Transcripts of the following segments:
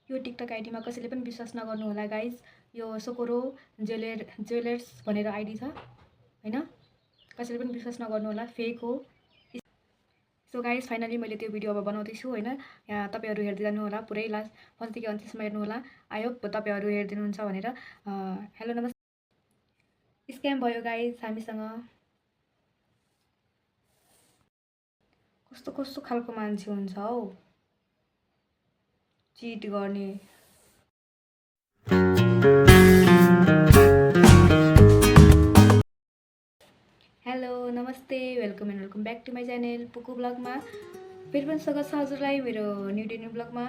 यो टिकटक आइडीमा कसैले पनि विश्वास नगर्नु होला गाइज। यो सोकोरो ज्वेलर्स भनेर आइडी छ हैन, कसैले पनि विश्वास नगर्नु होला, फेक हो। सो गाइज फाइनली मैले त्यो भिडियो अब बनाउँदैछु हैन। यहाँ तपाईहरु हेर्दै जानु होला, पुरै लास्ट फर्स्टदेखि अन्त्यसम्म हेर्नु होला। आई होप तपाईहरु हेर्दिनुहुन्छ भनेर। हेलो नमस्ते। स्क्याम भयो गाइज हामीसँग। कस्तो कस्तो खालको मान्छे हुन्छ हौ चिट गर्ने। हेलो नमस्ते, welcome and welcome back to my channel पुकु ब्लगमा। फेरि पनि स्वागत छ हजुरलाई मेरो न्यू ब्लगमा।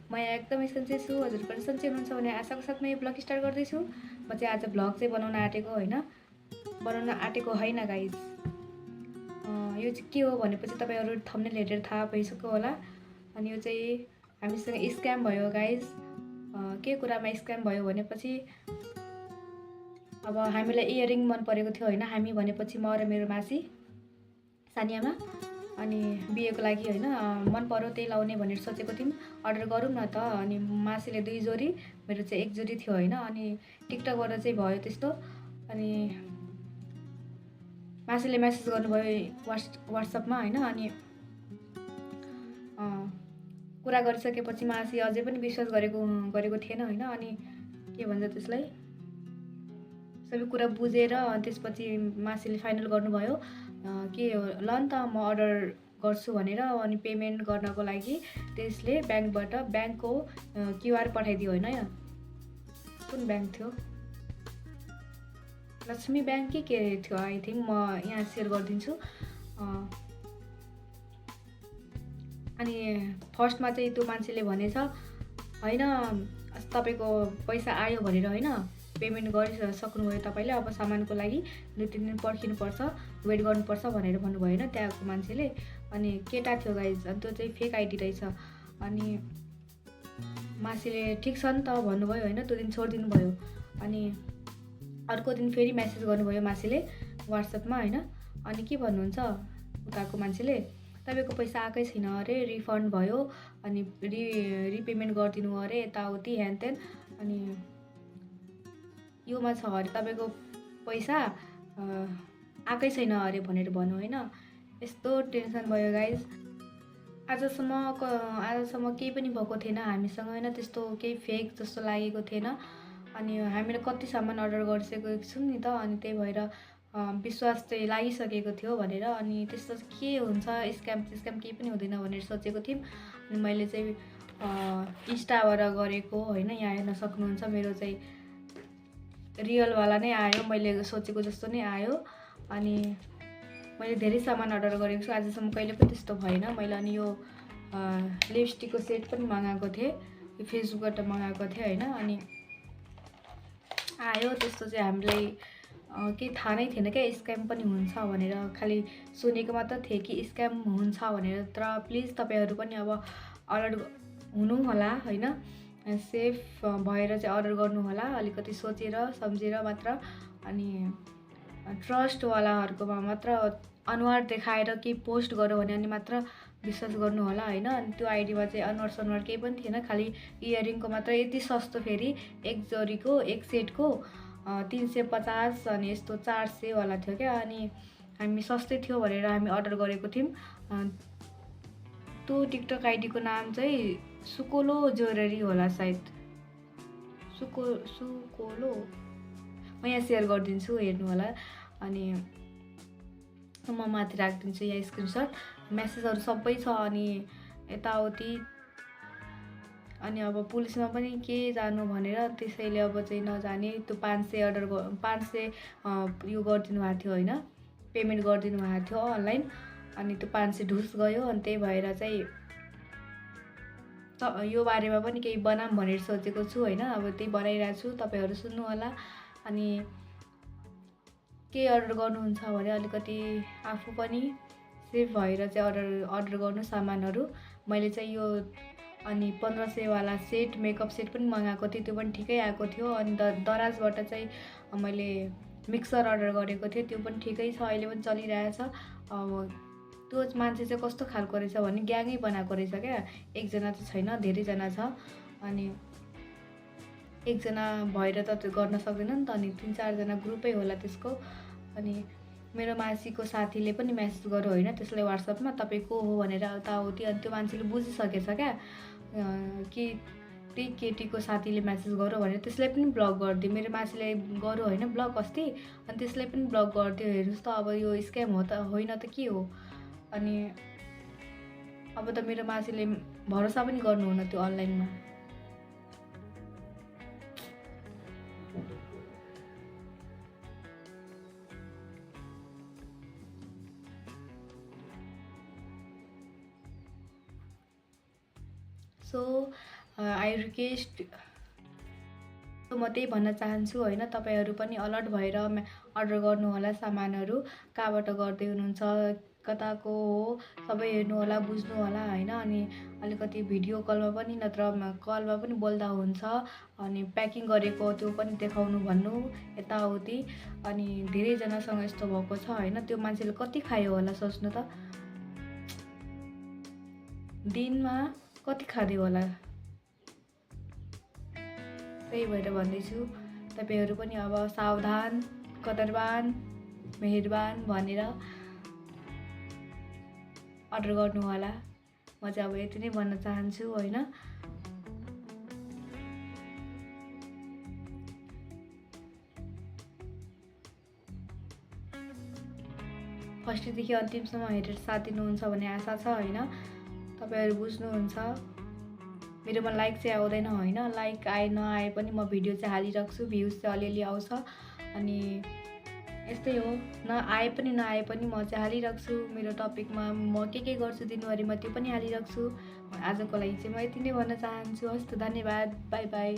म यहाँ एकदमै सन्चै छु, हजुर पनि सन्चै हुनुहुन्छ भने आशाको साथमा यो ब्लग स्टार्ट गर्दैछु। म चाहिँ आज ब्लग चाहिँ बनाउन आँटेको होइन गाइज। यो चाहिँ के हो भनेपछि तपाईहरु थम्बनेल हेरेर थाहा भइसक्यो होला। अनि यो चाहिँ हामीसँग स्क्याम भयो गाइज। के कुरामा स्क्याम भयो भनेपछि अब हामीलाई इयरिङ मन परेको थियो हैन, हामी भनेपछि म र मेरो मासी सानियामा। अनि बिहेको लागि हैन मन पर्यो त्यही लाउने भनेर सोचेको थियौँ, अर्डर गरौँ न त। अनि मासीले 2 जोडी, मेरो चाहिँ 1 जोडी थियो हैन। अनि टिकटकबाट चाहिँ भयो त्यस्तो। अनि मासीले मेसेज गर्नुभयो व्हाट्सएपमा हैन। अनि कुरा गरिसकेपछि मासी अझै पनि विश्वास गरेको थिएन हैन। अनि के भन्छ त्यसलाई, सबै कुरा बुझेर त्यसपछि मासीले फाइनल गर्नुभयो कि ल नि त म अर्डर गर्छु भनेर। अनि पेमेन्ट गर्नको लागि त्यसले ब्याङ्कको क्युआर पठाइदियो हैन। कुन ब्याङ्क थियो, लक्ष्मी ब्याङ्क कि के थियो आई थिङ्क, म यहाँ सेयर गरिदिन्छु। अनि फर्स्टमा चाहिँ त्यो मान्छेले भनेछ हैन तपाईको पैसा आयो भनेर हैन, पेमेन्ट गरिसक्नुभयो तपाईले, अब सामानको लागि 2-3 दिन पर्खिनुपर्छ, वेट गर्नुपर्छ भनेर भन्नुभयो हैन त्यहाँको मान्छेले। अनि केटा थियो गाइज, अनि त्यो चाहिँ फेक आइडी रहेछ। अनि मासीले ठिक छ नि त भन्नुभयो हैन, त्यो दिन छोडिदिनु भयो। अनि अर्को दिन फेरि मेसेज गर्नुभयो मासीले व्हाट्सएपमा हैन। अनि के भन्नुहुन्छ उताको मान्छेले, तपाईको पैसा आएकै छैन अरे, रिफन्ड भयो, अनि रिपेमेन्ट गरिदिनु अरे यताउति ह्यानत्यान। अनि योमा छ अरे तपाईको पैसा आएकै छैन अरे भनेर भन्यो हैन। यस्तो टेन्सन भयो गाइज। आजसम्म केही पनि भएको थिएन हामीसँग हैन, त्यस्तो केही फेक जस्तो लागेको थिएन। अनि हामीले कति सामान अर्डर गरिसकेको छौँ नि त। अनि त्यही भएर विश्वास चाहिँ लागिसकेको थियो भनेर। अनि त्यस्तो के हुन्छ स्क्याम केही पनि हुँदैन भनेर सोचेको थियौँ। अनि मैले चाहिँ इन्स्टाबाट गरेको हैन, यहाँ हेर्न सक्नुहुन्छ मेरो चाहिँ रियलवाला नै आयो, मैले सोचेको जस्तो नै आयो। अनि मैले धेरै सामान अर्डर गरेको छु, आजसम्म कहिले पनि त्यस्तो भएन मैले। अनि यो लिपस्टिकको सेट पनि मगाएको थिएँ, यो फेसबुकबाट मगाएको थिएँ हैन। अनि आयो त्यस्तो चाहिँ हामीलाई केही थाहा नै थिएन क्या स्क्याम पनि हुन्छ भनेर, खालि सुनेको मात्र थिएँ कि स्क्याम हुन्छ भनेर। तर प्लिज तपाईहरु पनि अब अलर्ट हुनु होला हैन, सेफ भएर चाहिँ अर्डर गर्नु होला, अलिकति सोचेर सम्झेर मात्र। अनि ट्रस्टवालाहरुकोमा मात्र अनुहार देखाएर केही पोस्ट गर्यो भने अनि मात्र विश्वास गर्नु होला हैन। अनि त्यो आइडीमा चाहिँ अनुहार केही पनि थिएन, खालि इयरिङको मात्र यति सस्तो, फेरि 1 जोडीको 1 सेटको 350 अनि यस्तो 400 वाला थियो क्या। अनि हामी सस्तै थियो भनेर हामी अर्डर गरेको थियौँ। त्यो टिकटक आइडीको नाम चाहिँ सुकोलो ज्वेलरी होला सायद, सुकोलो। म यहाँ सेयर गरिदिन्छु हेर्नु होला। अनि म माथि राखिदिन्छु यहाँ स्क्रिनशट, मेसेजहरु सबै छ। अनि यताउति अनि अब पुलिसमा पनि के जानु भनेर त्यसैले अब चाहिँ नजाने। त्यो 500 यो गरिदिनु भएको थियो हैन, पेमेन्ट गरिदिनु भएको थियो अनलाइन। अनि त्यो 500 ढुस गयो। अनि त्यही भएर चाहिँ यो बारेमा पनि केही बनाम भनेर सोचेको छु हैन। अब त्यही बनाइरहेको छु, तपाईहरु सुन्नु होला। अनि के अर्डर गर्नुहुन्छ भने अलिकति आफू पनि सेफ भएर चाहिँ अर्डर गर्नु सामानहरु। मैले चाहिँ यो अनि 1500 वाला सेट मेकअप सेट पनि मगाएको थिएँ, त्यो पनि ठिकै आएको थियो। अनि दराजबाट चाहिँ मैले मिक्सर अर्डर गरेको थिएँ, त्यो पनि ठिकै छ, अहिले पनि चलिरहेछ। अब त्यो मान्छे चाहिँ कस्तो खालको रहेछ भने ग्याङै बनाएको रहेछ क्या। एकजना त छैन, धेरैजना छ। अनि एकजना भएर त त्यो गर्न सक्दैन नि त, अनि 3-4 जना ग्रुपै होला त्यसको। अनि मेरो मासीको साथीले पनि मेसेज गर्यो होइन त्यसलाई WhatsAppमा, तपाईँ को हो भनेर यताउति। अनि त्यो मान्छेले बुझिसकेछ क्या कि त्यही केटीको साथीले मेसेज गर्यो भनेर त्यसलाई पनि ब्लक गरिदियो। मेरो मासीले गर्यो होइन ब्लक अस्ति, अनि त्यसलाई पनि ब्लक गरिदियो। हेर्नुहोस् त अब यो स्क्याम हो त होइन त के हो। अनि अब त मेरो मासीले भरोसा पनि गर्नुहुन्न त्यो अनलाइनमा। सो आई रिक्वेस्ट, म त्यही भन्न चाहन्छु होइन, तपाईँहरू पनि अलर्ट भएर अर्डर गर्नुहोला सामानहरू। कहाँबाट गर्दै हुनुहुन्छ, कताको हो, सबै हेर्नुहोला, बुझ्नुहोला होइन। अनि अलिकति भिडियो कलमा पनि नत्र कलमा पनि बोल्दा हुन्छ। अनि प्याकिङ गरेको त्यो पनि देखाउनु भन्नु यताउति। अनि धेरैजनासँग यस्तो भएको छ होइन। त्यो मान्छेले कति खायो होला सोच्नु त, दिनमा कति खाँदै होला। त्यही भएर भन्दैछु तपाईँहरू पनि अब सावधान, कदरवान, मेहरबान भनेर अर्डर गर्नु होला। म चाहिँ अब यति नै भन्न चाहन्छु होइन। फर्स्टदेखि अन्तिमसम्म हेरेर साथ दिनुहुन्छ भन्ने आशा छ होइन। तपाईँहरू बुझ्नुहुन्छ। मेरोमा लाइक चाहिँ आउँदैन होइन, लाइक आए नआए पनि म भिडियो चाहिँ हालिराख्छु, भ्युज चाहिँ अलिअलि आउँछ। अनि यस्तै हो, नआए पनि नआए पनि म चाहिँ हालिराख्छु। मेरो टपिकमा म के गर्छु दिनभरिमा त्यो पनि हालिराख्छु। आजको लागि चाहिँ म यति नै भन्न चाहन्छु। हस् त, धन्यवाद, बाई बाई।